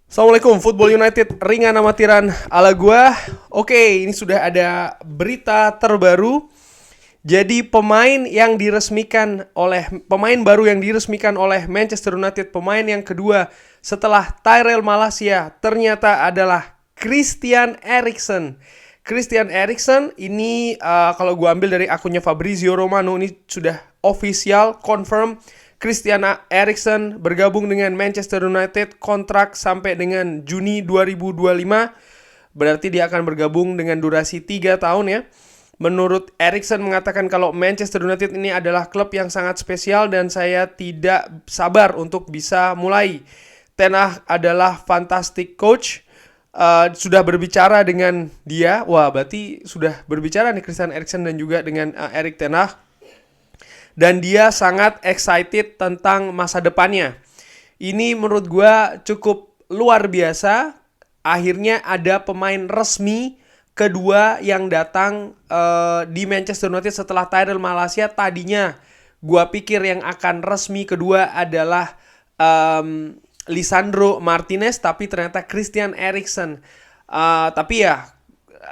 Assalamualaikum, Football United ringan amatiran ala gua. Oke, ini sudah ada berita terbaru. Jadi pemain baru yang diresmikan oleh Manchester United, pemain yang kedua setelah Tyrell Malacia ternyata adalah Christian Eriksen. Christian Eriksen ini kalau gue ambil dari akunnya Fabrizio Romano, ini sudah official confirm Christian Eriksen bergabung dengan Manchester United, kontrak sampai dengan Juni 2025. Berarti dia akan bergabung dengan durasi 3 tahun ya. Menurut Eriksen mengatakan kalau Manchester United ini adalah klub yang sangat spesial dan saya tidak sabar untuk bisa mulai. Ten Hag adalah fantastic coach. Sudah berbicara dengan dia. Wah, berarti sudah berbicara nih Christian Eriksen dan juga dengan Erik Ten Hag. Dan dia sangat excited tentang masa depannya. Ini menurut gue cukup luar biasa. Akhirnya ada pemain resmi kedua yang datang di Manchester United setelah Tyrell Malacia. Tadinya gue pikir yang akan resmi kedua adalah Lisandro Martinez, tapi ternyata Christian Eriksen. Tapi ya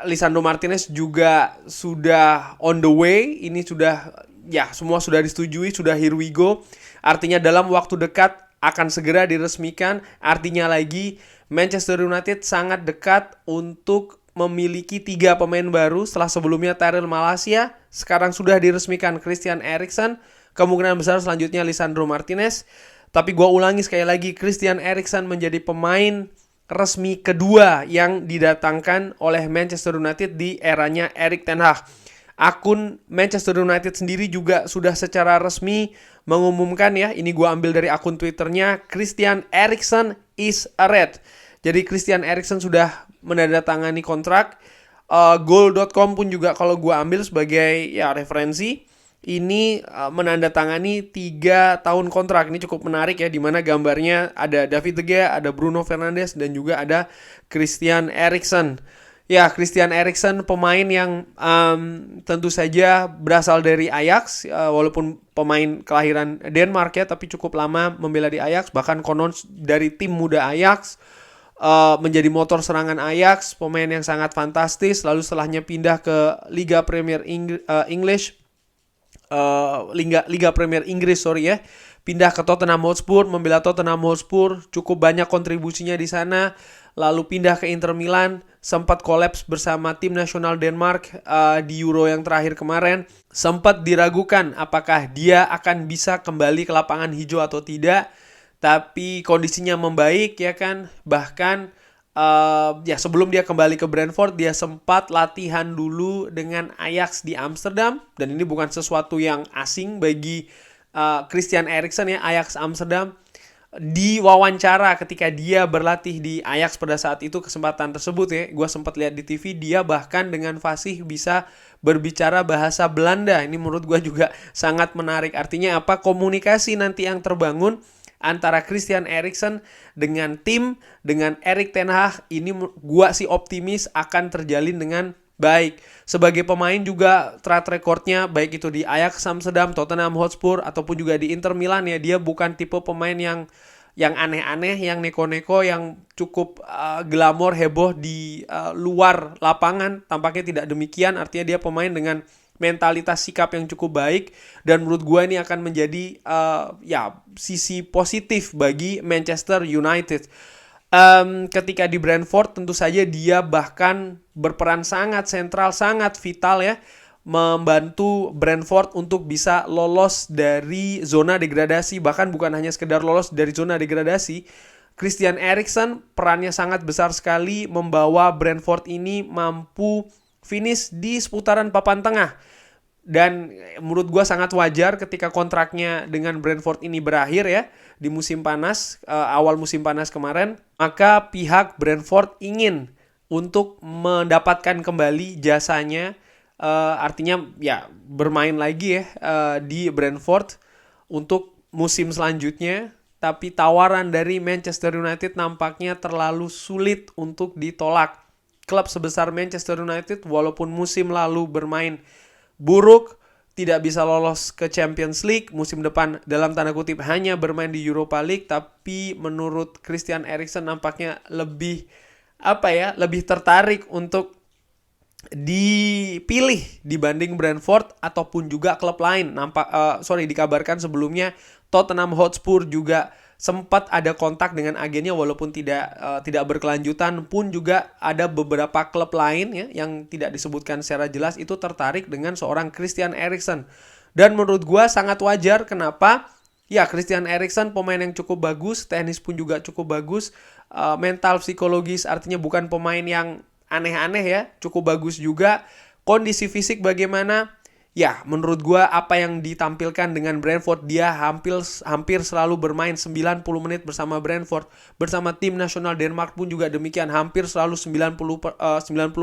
Lisandro Martinez juga sudah on the way. Ini sudah ya semua sudah disetujui, sudah here we go. Artinya dalam waktu dekat akan segera diresmikan. Artinya lagi Manchester United sangat dekat untuk memiliki 3 pemain baru. Setelah sebelumnya Tyrell Malacia, sekarang sudah diresmikan Christian Eriksen. Kemungkinan besar selanjutnya Lisandro Martinez. Tapi gue ulangi sekali lagi, Christian Eriksen menjadi pemain resmi kedua yang didatangkan oleh Manchester United di eranya Erik ten Hag. Akun Manchester United sendiri juga sudah secara resmi mengumumkan ya, ini gue ambil dari akun Twitternya, Christian Eriksen is a Red. Jadi Christian Eriksen sudah menandatangani kontrak. Goal.com pun juga kalau gue ambil sebagai ya referensi, ini menandatangani 3 tahun kontrak. Ini cukup menarik ya, dimana gambarnya ada David De Gea, ada Bruno Fernandes, dan juga ada Christian Eriksen. Ya, Christian Eriksen pemain yang tentu saja berasal dari Ajax, walaupun pemain kelahiran Denmark ya, tapi cukup lama membela di Ajax, bahkan konon dari tim muda Ajax, menjadi motor serangan Ajax, pemain yang sangat fantastis. Lalu setelahnya pindah ke Liga Premier English, Liga Premier Inggris ya. Pindah ke Tottenham Hotspur, membela Tottenham Hotspur, cukup banyak kontribusinya di sana. Lalu pindah ke Inter Milan, sempat kolaps bersama tim nasional Denmark di Euro yang terakhir kemarin. Sempat diragukan apakah dia akan bisa kembali ke lapangan hijau atau tidak, tapi kondisinya membaik ya kan. Bahkan ya sebelum dia kembali ke Brentford, dia sempat latihan dulu dengan Ajax di Amsterdam, dan ini bukan sesuatu yang asing bagi Christian Eriksen ya, Ajax Amsterdam. Di wawancara ketika dia berlatih di Ajax pada saat itu, kesempatan tersebut ya, gue sempat lihat di TV, dia bahkan dengan fasih bisa berbicara bahasa Belanda. Ini menurut gue juga sangat menarik. Artinya apa? Komunikasi nanti yang terbangun antara Christian Eriksen dengan tim, dengan Erik ten Hag, ini gue sih optimis akan terjalin dengan baik. Sebagai pemain juga track recordnya baik itu di Ajax Amsterdam, Tottenham Hotspur, ataupun juga di Inter Milan ya, dia bukan tipe pemain yang aneh-aneh, yang neko-neko, yang cukup glamor heboh di luar lapangan. Tampaknya tidak demikian. Artinya dia pemain dengan mentalitas sikap yang cukup baik, dan menurut gue ini akan menjadi ya sisi positif bagi Manchester United. Ketika di Brentford tentu saja dia bahkan berperan sangat sentral, sangat vital ya, membantu Brentford untuk bisa lolos dari zona degradasi. Bahkan bukan hanya sekedar lolos dari zona degradasi, Christian Eriksen perannya sangat besar sekali membawa Brentford ini mampu finish di seputaran papan tengah. Dan menurut gue sangat wajar ketika kontraknya dengan Brentford ini berakhir ya, di musim panas, awal musim panas kemarin, maka pihak Brentford ingin untuk mendapatkan kembali jasanya, artinya ya bermain lagi ya di Brentford untuk musim selanjutnya. Tapi tawaran dari Manchester United nampaknya terlalu sulit untuk ditolak. Klub sebesar Manchester United walaupun musim lalu bermain buruk, tidak bisa lolos ke Champions League musim depan, dalam tanda kutip hanya bermain di Europa League. Tapi menurut Christian Eriksen nampaknya lebih lebih tertarik untuk dipilih dibanding Brentford ataupun juga klub lain. Dikabarkan sebelumnya Tottenham Hotspur juga sempat ada kontak dengan agennya, walaupun tidak berkelanjutan, pun juga ada beberapa klub lain ya yang tidak disebutkan secara jelas itu tertarik dengan seorang Christian Eriksen. Dan menurut gua sangat wajar. Kenapa? Ya, Christian Eriksen pemain yang cukup bagus, teknis pun juga cukup bagus, mental psikologis, artinya bukan pemain yang aneh-aneh ya, cukup bagus juga. Kondisi fisik bagaimana? Ya, menurut gua apa yang ditampilkan dengan Brentford, dia hampir selalu bermain 90 menit bersama Brentford. Bersama tim nasional Denmark pun juga demikian, hampir selalu 90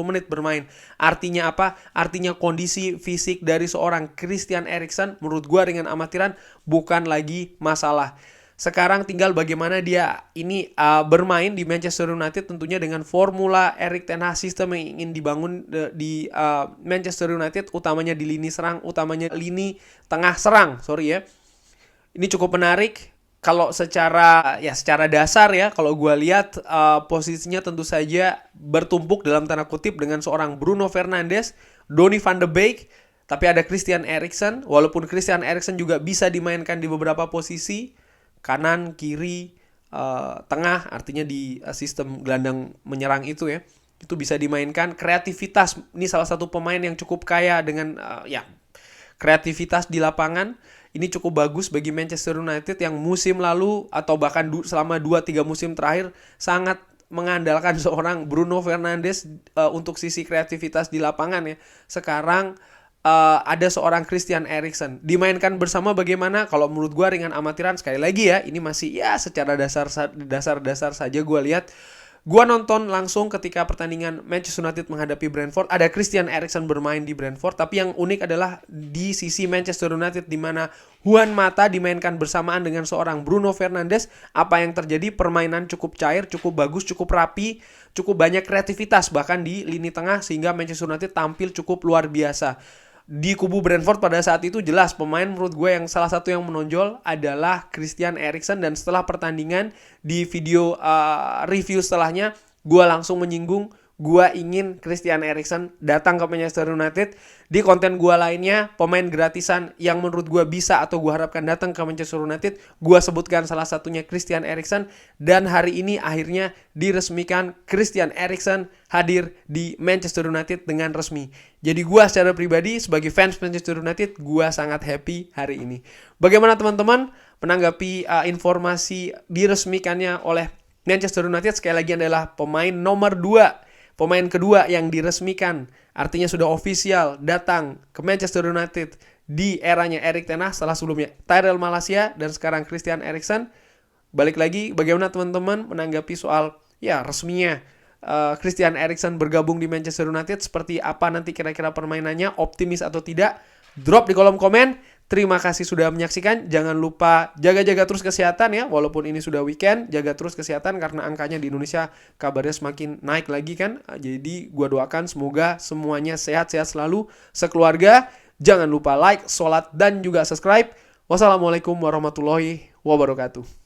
menit bermain. Artinya apa? Artinya kondisi fisik dari seorang Christian Eriksen menurut gua dengan amatiran bukan lagi masalah. Sekarang tinggal bagaimana dia ini bermain di Manchester United, tentunya dengan formula Erik ten Hag, sistem yang ingin dibangun di Manchester United, utamanya di lini serang, utamanya lini tengah serang. Ini cukup menarik. Kalau secara dasar ya, kalau gue lihat posisinya tentu saja bertumpuk dalam tanda kutip dengan seorang Bruno Fernandes, Donny van de Beek, tapi ada Christian Eriksen. Walaupun Christian Eriksen juga bisa dimainkan di beberapa posisi, kanan, kiri, tengah, artinya di sistem gelandang menyerang itu ya, itu bisa dimainkan. Kreativitas, ini salah satu pemain yang cukup kaya dengan kreativitas di lapangan. Ini cukup bagus bagi Manchester United yang musim lalu atau bahkan selama 2-3 musim terakhir sangat mengandalkan seorang Bruno Fernandes untuk sisi kreativitas di lapangan ya. Sekarang ada seorang Christian Eriksen dimainkan bersama bagaimana? Kalau menurut gue ringan amatiran, sekali lagi ya, ini masih ya secara dasar saja gue lihat. Gue nonton langsung ketika pertandingan Manchester United menghadapi Brentford, ada Christian Eriksen bermain di Brentford. Tapi yang unik adalah di sisi Manchester United, di mana Juan Mata dimainkan bersamaan dengan seorang Bruno Fernandes. Apa yang terjadi? Permainan cukup cair, cukup bagus, cukup rapi, cukup banyak kreativitas bahkan di lini tengah, sehingga Manchester United tampil cukup luar biasa. Di kubu Brentford pada saat itu jelas pemain menurut gue yang salah satu yang menonjol adalah Christian Eriksen. Dan setelah pertandingan, di video review setelahnya, gue langsung menyinggung gue ingin Christian Eriksen datang ke Manchester United. Di konten gue lainnya, pemain gratisan yang menurut gue bisa atau gue harapkan datang ke Manchester United, gue sebutkan salah satunya Christian Eriksen. Dan hari ini akhirnya diresmikan, Christian Eriksen hadir di Manchester United dengan resmi. Jadi gue secara pribadi sebagai fans Manchester United, gue sangat happy hari ini. Bagaimana teman-teman menanggapi informasi diresmikannya oleh Manchester United? Sekali lagi adalah pemain nomor 2, pemain kedua yang diresmikan, artinya sudah official datang ke Manchester United di eranya Erik ten Hag, setelah sebelumnya Tyrell Malacia dan sekarang Christian Eriksen. Balik lagi, bagaimana teman-teman menanggapi soal resminya Christian Eriksen bergabung di Manchester United? Seperti apa nanti kira-kira permainannya? Optimis atau tidak? Drop di kolom komen. Terima kasih sudah menyaksikan. Jangan lupa jaga-jaga terus kesehatan ya. Walaupun ini sudah weekend, jaga terus kesehatan karena angkanya di Indonesia kabarnya semakin naik lagi kan. Jadi gua doakan semoga semuanya sehat-sehat selalu sekeluarga. Jangan lupa like, sholat, dan juga subscribe. Wassalamualaikum warahmatullahi wabarakatuh.